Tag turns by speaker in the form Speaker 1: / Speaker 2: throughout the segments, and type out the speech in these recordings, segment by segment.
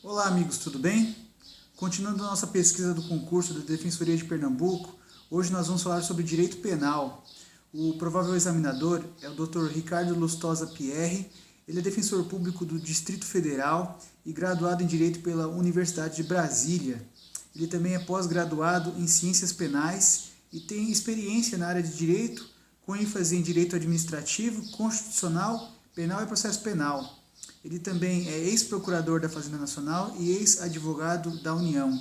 Speaker 1: Olá amigos, tudo bem? Continuando a nossa pesquisa do concurso da Defensoria de Pernambuco, hoje nós vamos falar sobre direito penal. O provável examinador é o Dr. Ricardo Lustosa Pierre. Ele é defensor público do Distrito Federal e graduado em Direito pela Universidade de Brasília. Ele também é pós-graduado em Ciências Penais e tem experiência na área de Direito, com ênfase em Direito Administrativo, Constitucional, Penal e Processo Penal. Ele também é ex-procurador da Fazenda Nacional e ex-advogado da União.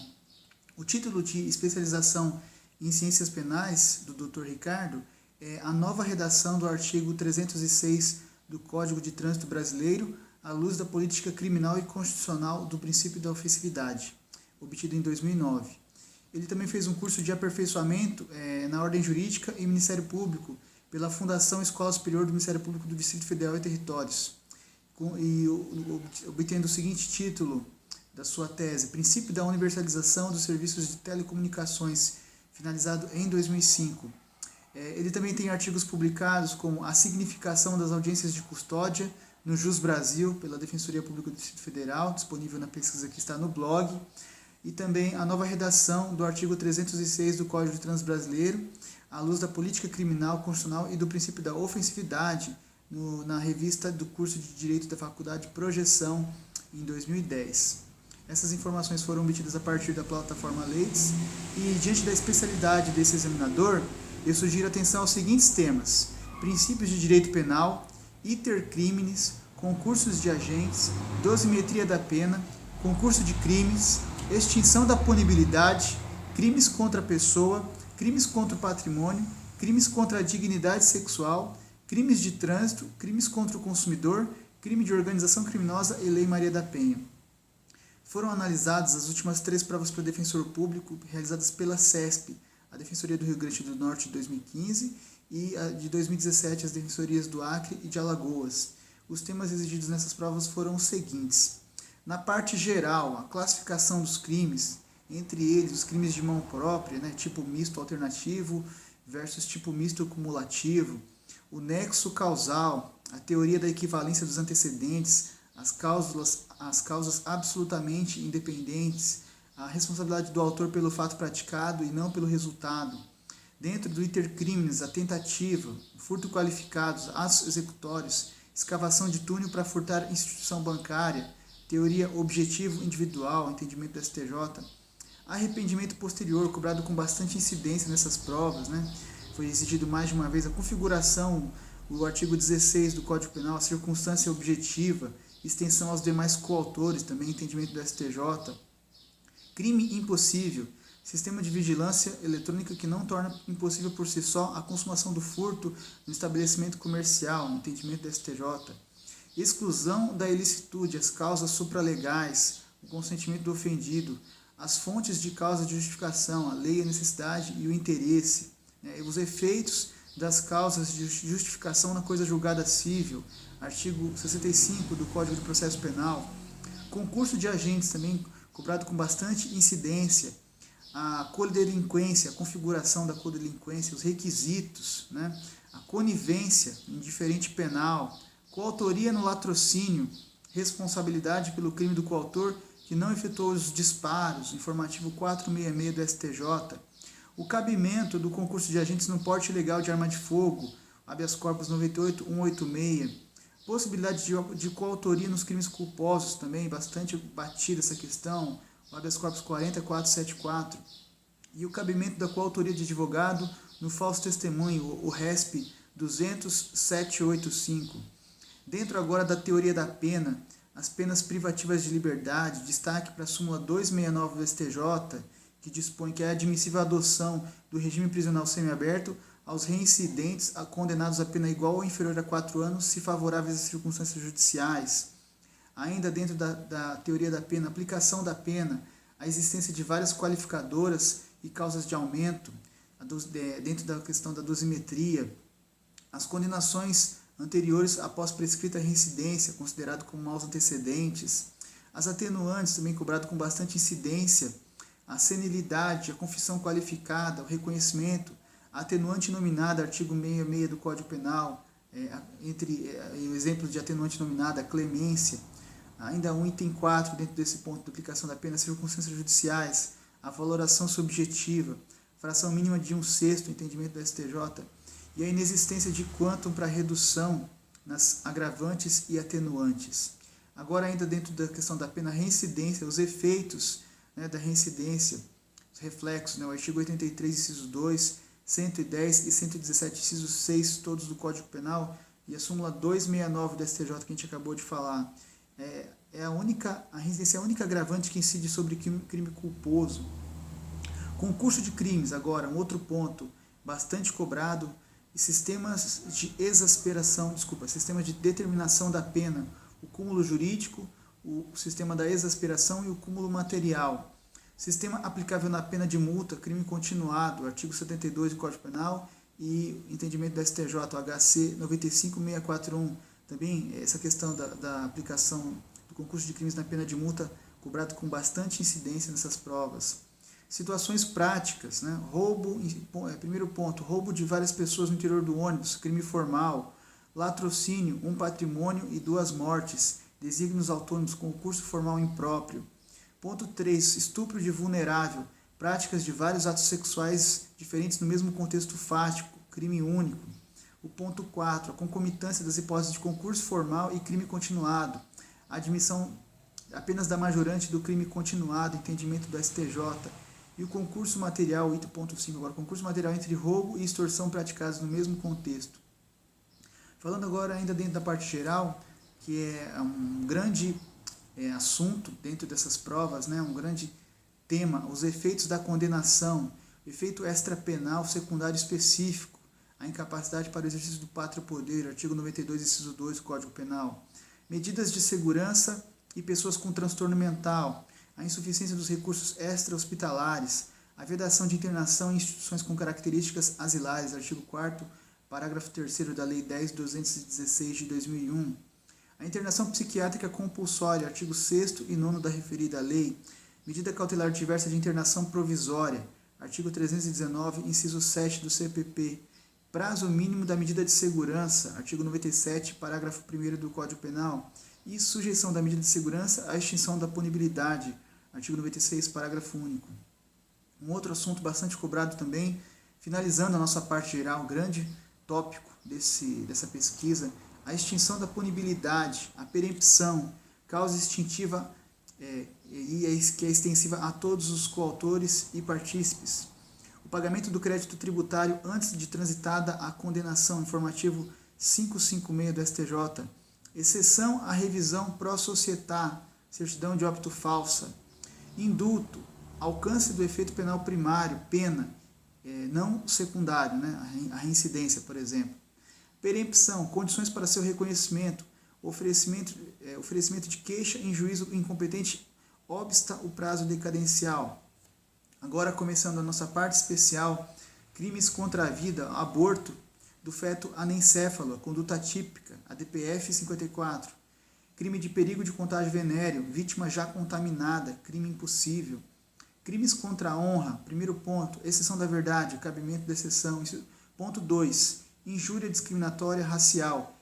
Speaker 1: O título de especialização em Ciências Penais do Dr. Ricardo é a nova redação do artigo 306 do Código de Trânsito Brasileiro, à luz da política criminal e constitucional do princípio da ofensividade, obtido em 2009. Ele também fez um curso de aperfeiçoamento na Ordem Jurídica e Ministério Público pela Fundação Escola Superior do Ministério Público do Distrito Federal e Territórios, e obtendo o seguinte título da sua tese: Princípio da Universalização dos Serviços de Telecomunicações, finalizado em 2005. Ele também tem artigos publicados como A Significação das Audiências de Custódia no Jus Brasil, pela Defensoria Pública do Distrito Federal, disponível na pesquisa que está no blog, e também a nova redação do artigo 306 do Código de Trânsito Brasileiro, à luz da política criminal, constitucional e do princípio da ofensividade, na revista do curso de Direito da Faculdade Projeção, em 2010. Essas informações foram obtidas a partir da plataforma Leites e, diante da especialidade desse examinador, eu sugiro atenção aos seguintes temas: princípios de direito penal, iter criminis, concursos de agentes, dosimetria da pena, concurso de crimes, extinção da punibilidade, crimes contra a pessoa, crimes contra o patrimônio, crimes contra a dignidade sexual, crimes de trânsito, crimes contra o consumidor, crime de organização criminosa e Lei Maria da Penha. Foram analisadas as últimas 3 provas para defensor público realizadas pela CESP, a Defensoria do Rio Grande do Norte de 2015 e a de 2017 as defensorias do Acre e de Alagoas. Os temas exigidos nessas provas foram os seguintes: na parte geral, a classificação dos crimes, entre eles os crimes de mão própria, tipo misto alternativo versus tipo misto cumulativo, o nexo causal, a teoria da equivalência dos antecedentes, as causas absolutamente independentes, a responsabilidade do autor pelo fato praticado e não pelo resultado. Dentro do iter criminis, a tentativa, o furto qualificado, atos executórios, escavação de túnel para furtar instituição bancária, teoria objetivo individual, entendimento do STJ, arrependimento posterior, cobrado com bastante incidência nessas provas, Foi exigido mais de uma vez a configuração, o artigo 16 do Código Penal, a circunstância objetiva, extensão aos demais coautores, também entendimento do STJ. Crime impossível, sistema de vigilância eletrônica que não torna impossível por si só a consumação do furto no estabelecimento comercial, entendimento do STJ. Exclusão da ilicitude, as causas supralegais, o consentimento do ofendido, as fontes de causa de justificação, a lei, a necessidade e o interesse. Os efeitos das causas de justificação na coisa julgada cível, artigo 65 do Código de Processo Penal, concurso de agentes também cobrado com bastante incidência, a codelinquência, a configuração da codelinquência, os requisitos, a conivência, indiferente penal, coautoria no latrocínio, responsabilidade pelo crime do coautor que não efetuou os disparos, informativo 466 do STJ, o cabimento do concurso de agentes no porte ilegal de arma de fogo, habeas corpus 98.186, possibilidade de coautoria nos crimes culposos também, bastante batida essa questão, o habeas corpus 40.474, e o cabimento da coautoria de advogado no falso testemunho, o RESP 200.785. Dentro agora da teoria da pena, as penas privativas de liberdade, destaque para a súmula 269 do STJ, que dispõe que é admissível a adoção do regime prisional semiaberto aos reincidentes condenados a pena igual ou inferior a 4 anos, se favoráveis às circunstâncias judiciais. Ainda dentro da teoria da pena, aplicação da pena, a existência de várias qualificadoras e causas de aumento, dentro da questão da dosimetria, as condenações anteriores após prescrita reincidência, considerado como maus antecedentes, as atenuantes, também cobrado com bastante incidência, a senilidade, a confissão qualificada, o reconhecimento, a atenuante nominada, artigo 66 do Código Penal, entre exemplos de atenuante nominada, a clemência, Ainda um item 4 dentro desse ponto de aplicação da pena, circunstâncias judiciais, a valoração subjetiva, fração mínima de 1/6 do entendimento do STJ e a inexistência de quantum para redução nas agravantes e atenuantes. Agora, ainda dentro da questão da pena, reincidência, os efeitos, né, da reincidência, os reflexos, né, o artigo 83, inciso 2, 110 e 117, inciso 6, todos do Código Penal, e a súmula 269 do STJ que a gente acabou de falar. A reincidência é a única agravante que incide sobre crime culposo. Concurso de crimes, agora, um outro ponto bastante cobrado, e sistemas de sistemas de determinação da pena, o cúmulo jurídico, o sistema da exasperação e o cúmulo material. Sistema aplicável na pena de multa, crime continuado, artigo 72 do Código Penal e entendimento do STJ, o HC 95641. Também essa questão da aplicação do concurso de crimes na pena de multa, cobrado com bastante incidência nessas provas. Situações práticas, né? Primeiro ponto, roubo de várias pessoas no interior do ônibus, crime formal, latrocínio, um patrimônio e 2 mortes, desígnios autônomos, concurso formal impróprio. Ponto 3, estupro de vulnerável, práticas de vários atos sexuais diferentes no mesmo contexto fático, crime único. O ponto 4, a concomitância das hipóteses de concurso formal e crime continuado, a admissão apenas da majorante do crime continuado, entendimento do STJ. E o concurso material, item ponto 5 agora, concurso material entre roubo e extorsão praticados no mesmo contexto. Falando agora ainda dentro da parte geral, que é um grande assunto dentro dessas provas, né, um grande tema, os efeitos da condenação, efeito extrapenal secundário específico, a incapacidade para o exercício do pátrio poder, artigo 92, inciso 2 do Código Penal, medidas de segurança e pessoas com transtorno mental, a insuficiência dos recursos extra-hospitalares, a vedação de internação em instituições com características asilares, artigo 4º, parágrafo 3º da Lei 10.216 de 2001, a internação psiquiátrica compulsória, artigo 6º e 9º da referida lei, medida cautelar diversa de internação provisória, artigo 319, inciso 7 do CPP, prazo mínimo da medida de segurança, artigo 97, parágrafo 1º do Código Penal, e sujeição da medida de segurança à extinção da punibilidade, artigo 96, parágrafo único. Um outro assunto bastante cobrado também, finalizando a nossa parte geral, um grande tópico dessa pesquisa, a extinção da punibilidade, a perempção, causa extintiva que é extensiva a todos os coautores e partícipes. O pagamento do crédito tributário antes de transitada a condenação, informativo 556 do STJ, exceção à revisão pró societá, certidão de óbito falsa, indulto, alcance do efeito penal primário, pena, não secundário, né? A reincidência, por exemplo. Perempção, condições para seu reconhecimento, oferecimento de queixa em juízo incompetente, obsta o prazo decadencial. Agora, começando a nossa parte especial, crimes contra a vida, aborto do feto anencéfalo, conduta típica, a DPF 54, crime de perigo de contágio venéreo, vítima já contaminada, crime impossível, crimes contra a honra, primeiro ponto, exceção da verdade, cabimento da exceção, ponto 2, injúria discriminatória racial.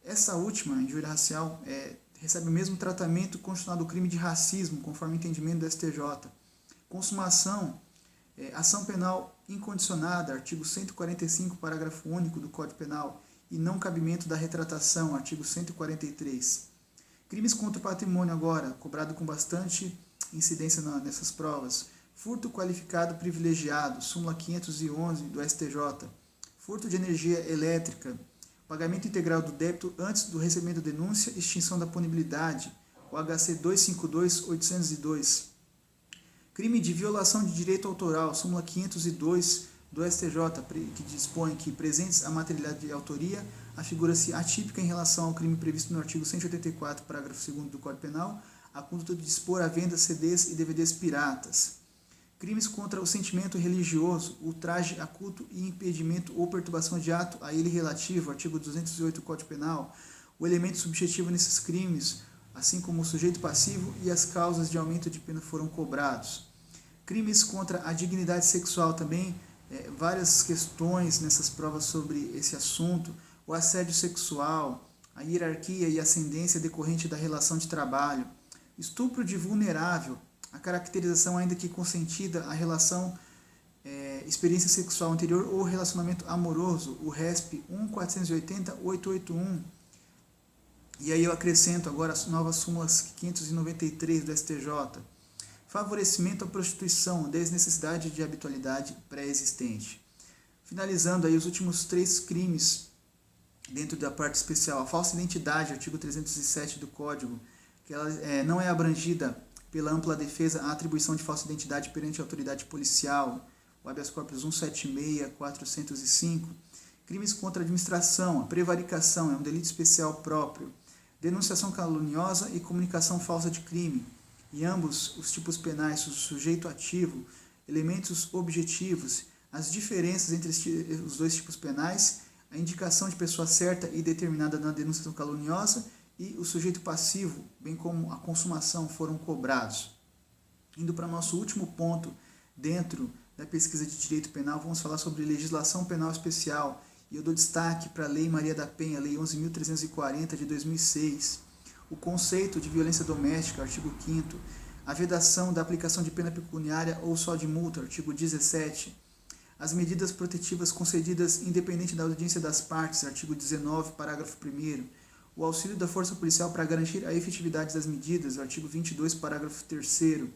Speaker 1: Essa última, injúria racial, recebe o mesmo tratamento constitucional do crime de racismo, conforme o entendimento do STJ. Consumação, ação penal incondicionada, artigo 145, parágrafo único do Código Penal, e não cabimento da retratação, artigo 143. Crimes contra o patrimônio agora, cobrado com bastante incidência nessas provas. Furto qualificado privilegiado, súmula 511 do STJ. Furto de energia elétrica, pagamento integral do débito antes do recebimento da denúncia, extinção da punibilidade, o HC 252-802. Crime de violação de direito autoral, súmula 502 do STJ, que dispõe que, presentes a materialidade de autoria, afigura-se atípica em relação ao crime previsto no artigo 184, parágrafo 2º do Código Penal, a conduta de dispor à venda CDs e DVDs piratas. Crimes contra o sentimento religioso, ultraje a culto e impedimento ou perturbação de ato a ele relativo, artigo 208 do Código Penal, o elemento subjetivo nesses crimes, assim como o sujeito passivo e as causas de aumento de pena foram cobrados. Crimes contra a dignidade sexual também, várias questões nessas provas sobre esse assunto, o assédio sexual, a hierarquia e ascendência decorrente da relação de trabalho, estupro de vulnerável, a caracterização ainda que consentida a relação experiência sexual anterior ou relacionamento amoroso, o RESP 1.480.881. E aí eu acrescento agora as novas súmulas 593 do STJ. Favorecimento à prostituição, desnecessidade de habitualidade pré-existente. Finalizando aí os últimos 3 crimes dentro da parte especial. A falsa identidade, artigo 307 do Código, que ela não é abrangida pela ampla defesa à atribuição de falsa identidade perante a autoridade policial, o habeas corpus 176.405. Crimes contra a administração, a prevaricação é um delito especial próprio. Denunciação caluniosa e comunicação falsa de crime. Em ambos os tipos penais, o sujeito ativo, elementos objetivos, as diferenças entre os dois tipos penais, a indicação de pessoa certa e determinada na denunciação caluniosa e o sujeito passivo, bem como a consumação, foram cobrados. Indo para o nosso último ponto dentro da pesquisa de direito penal, vamos falar sobre legislação penal especial. E eu dou destaque para a Lei Maria da Penha, Lei 11.340 de 2006. O conceito de violência doméstica, artigo 5º, a vedação da aplicação de pena pecuniária ou só de multa, artigo 17, as medidas protetivas concedidas independente da audiência das partes, artigo 19, parágrafo 1º, o auxílio da força policial para garantir a efetividade das medidas, artigo 22, parágrafo 3º,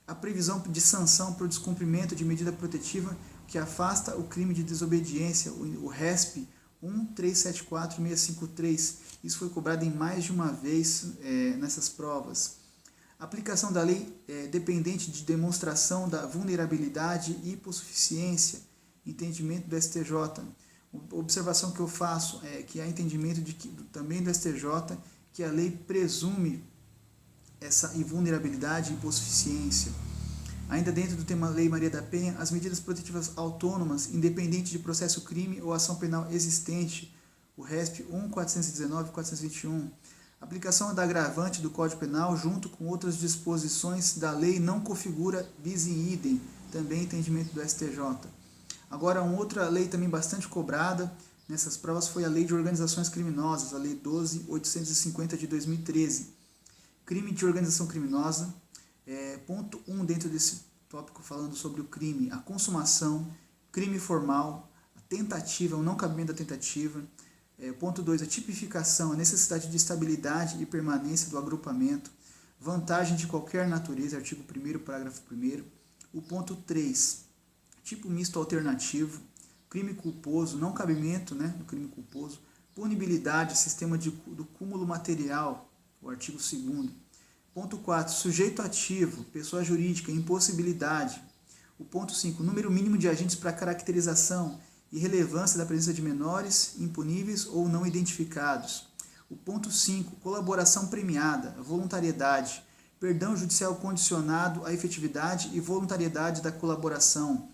Speaker 1: a previsão de sanção por descumprimento de medida protetiva que afasta o crime de desobediência, o RESP 1374653. Isso foi cobrado em mais de uma vez nessas provas. Aplicação da lei dependente de demonstração da vulnerabilidade e hipossuficiência, entendimento do STJ. Observação que eu faço é que há entendimento também do STJ que a lei presume essa invulnerabilidade e hipossuficiência. Ainda dentro do tema Lei Maria da Penha, as medidas protetivas autônomas, independente de processo crime ou ação penal existente, o RESP 1.419.421. Aplicação da agravante do Código Penal junto com outras disposições da lei não configura bis in idem, também entendimento do STJ. Agora, uma outra lei também bastante cobrada nessas provas foi a Lei de Organizações Criminosas, a Lei 12.850 de 2013. Crime de organização criminosa. Ponto 1 dentro desse tópico falando sobre o crime, a consumação, crime formal, a tentativa, o não cabimento da tentativa. Ponto 2, a tipificação, a necessidade de estabilidade e permanência do agrupamento, vantagem de qualquer natureza, artigo 1º, parágrafo 1º. O ponto 3, tipo misto alternativo, crime culposo, não cabimento do crime culposo, punibilidade, sistema do cúmulo material, o artigo 2º. Ponto 4, sujeito ativo, pessoa jurídica, impossibilidade. O ponto 5, número mínimo de agentes para caracterização e relevância da presença de menores, impuníveis ou não identificados. O ponto 5, colaboração premiada, voluntariedade, perdão judicial condicionado à efetividade e voluntariedade da colaboração.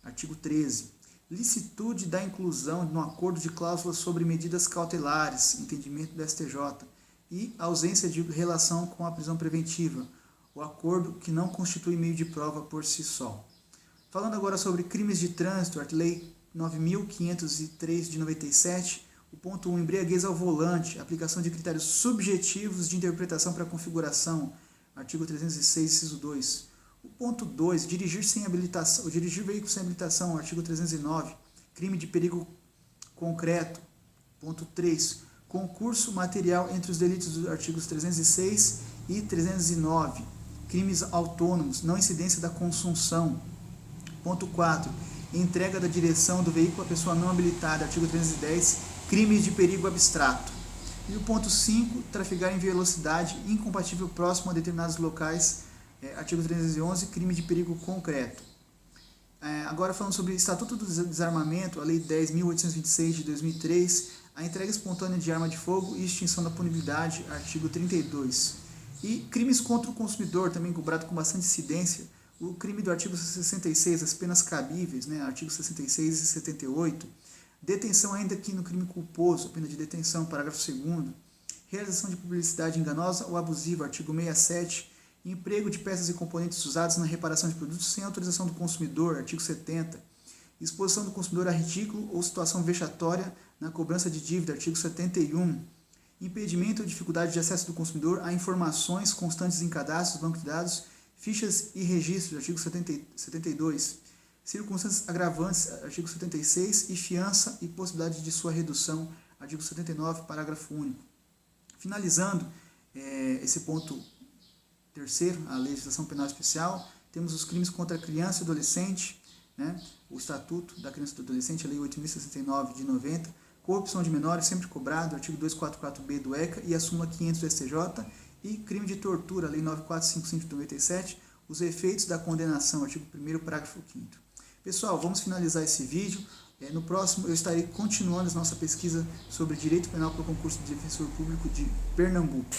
Speaker 1: Artigo 13, licitude da inclusão no acordo de cláusulas sobre medidas cautelares, entendimento do STJ. E ausência de relação com a prisão preventiva, o acordo que não constitui meio de prova por si só. Falando agora sobre crimes de trânsito, a Lei 9.503 de 97, o ponto 1, embriaguez ao volante, aplicação de critérios subjetivos de interpretação para configuração, artigo 306, inciso 2. O ponto 2, dirigir veículo sem habilitação, artigo 309, crime de perigo concreto. Ponto 3, concurso material entre os delitos dos artigos 306 e 309. Crimes autônomos, não incidência da consunção. Ponto 4. Entrega da direção do veículo à pessoa não habilitada. Artigo 310. Crimes de perigo abstrato. E o ponto 5. Trafegar em velocidade incompatível próximo a determinados locais. Artigo 311. Crime de perigo concreto. Agora falando sobre o Estatuto do Desarmamento, a Lei 10.826 de 2003, a entrega espontânea de arma de fogo e extinção da punibilidade, artigo 32. E crimes contra o consumidor, também cobrado com bastante incidência, o crime do artigo 66, as penas cabíveis, artigo 66 e 78. Detenção ainda aqui no crime culposo, pena de detenção, parágrafo 2º. Realização de publicidade enganosa ou abusiva, artigo 67. Emprego de peças e componentes usados na reparação de produtos sem autorização do consumidor, artigo 70. Exposição do consumidor a ridículo ou situação vexatória na cobrança de dívida, artigo 71. impedimento ou dificuldade de acesso do consumidor a informações constantes em cadastros, banco de dados, fichas e registros, artigo 72, circunstâncias agravantes, artigo 76, e fiança e possibilidade de sua redução, artigo 79, parágrafo único. Finalizando esse ponto terceiro, a legislação penal especial, temos os crimes contra a criança e adolescente, né? O Estatuto da Criança e do Adolescente, a Lei 8.069 de 90, corrupção de menores sempre cobrado, artigo 244b do ECA e a súmula 500 do STJ, e crime de tortura, a Lei 9455 de 97, os efeitos da condenação, artigo 1º, parágrafo 5º. Pessoal, vamos finalizar esse vídeo. No próximo eu estarei continuando a nossa pesquisa sobre direito penal para o concurso de defensor público de Pernambuco.